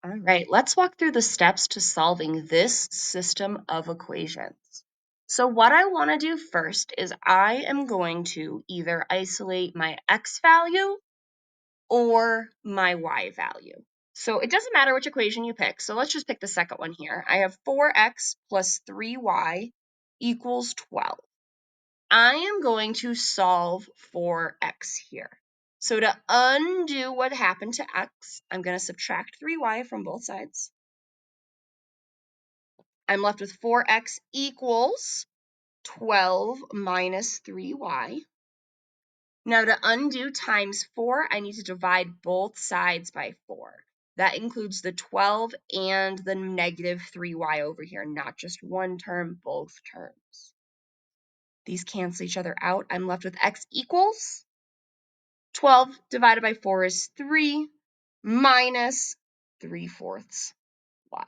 All right, let's walk through the steps to solving this system of equations. So what I want to do first is I am going to either isolate my x value or my y value. So it doesn't matter which equation you pick. So let's just pick the second one here. I have 4x plus 3y equals 12. I am going to solve for x here. So to undo what happened to x, I'm going to subtract 3y from both sides. I'm left with 4x equals 12 minus 3y. Now to undo times 4, I need to divide both sides by 4. That includes the 12 and the negative 3y over here, not just one term, both terms. These cancel each other out. I'm left with x equals 12 divided by 4 is 3 minus 3/4 y.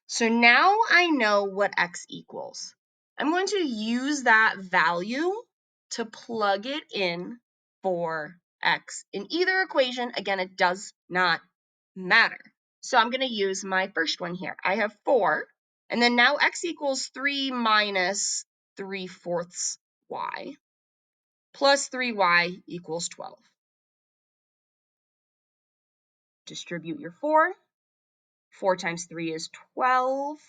So now I know what x equals. I'm going to use that value to plug it in for x in either equation. Again, it does not matter. So I'm going to use my first one here. I have 4, and then now x equals 3 minus 3/4 y plus 3y equals 12. Distribute your 4. 4 times 3 is 12.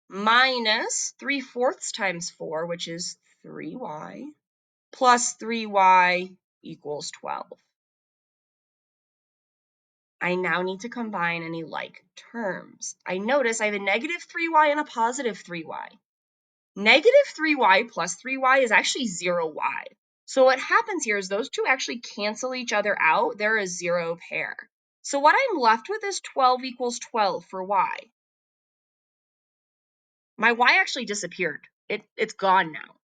Minus 3/4 times 4, which is 3y, plus 3y equals 12. I now need to combine any like terms. I notice I have a negative 3y and a positive 3y. Negative 3y plus 3y is actually 0y. So what happens here is those two actually cancel each other out. They're a 0 pair. So what I'm left with is 12 equals 12 for y. My y actually disappeared. It's gone now.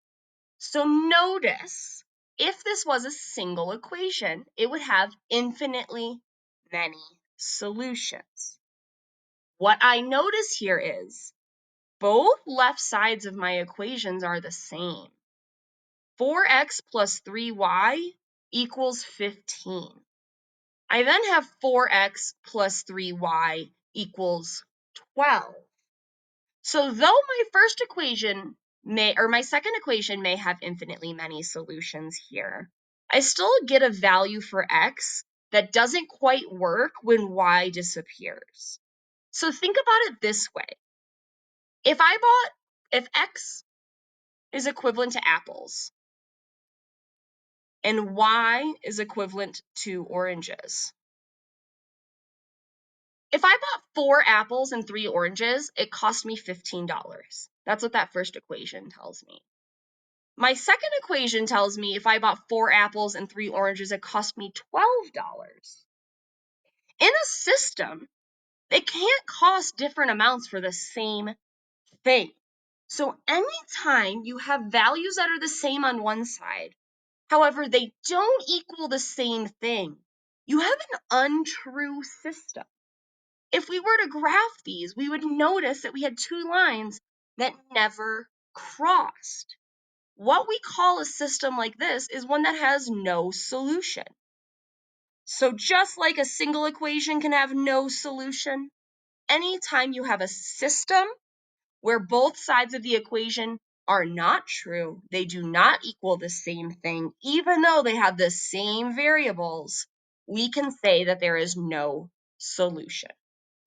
So notice, if this was a single equation, it would have infinitely many solutions. What I notice here is both left sides of my equations are the same. 4x plus 3y equals 15. I then have 4x plus 3y equals 12. So though my first equation my second equation may have infinitely many solutions here, I still get a value for x that doesn't quite work when y disappears. So think about it this way. If x is equivalent to apples and y is equivalent to oranges, if I bought 4 apples and 3 oranges, it cost me $15. That's what that first equation tells me. My second equation tells me if I bought 4 apples and 3 oranges, it cost me $12. In a system, it can't cost different amounts for the same thing. So anytime you have values that are the same on one side, however, they don't equal the same thing, you have an untrue system. If we were to graph these, we would notice that we had 2 lines that never crossed. What we call a system like this is one that has no solution. So just like a single equation can have no solution, anytime you have a system where both sides of the equation are not true, they do not equal the same thing, even though they have the same variables, we can say that there is no solution.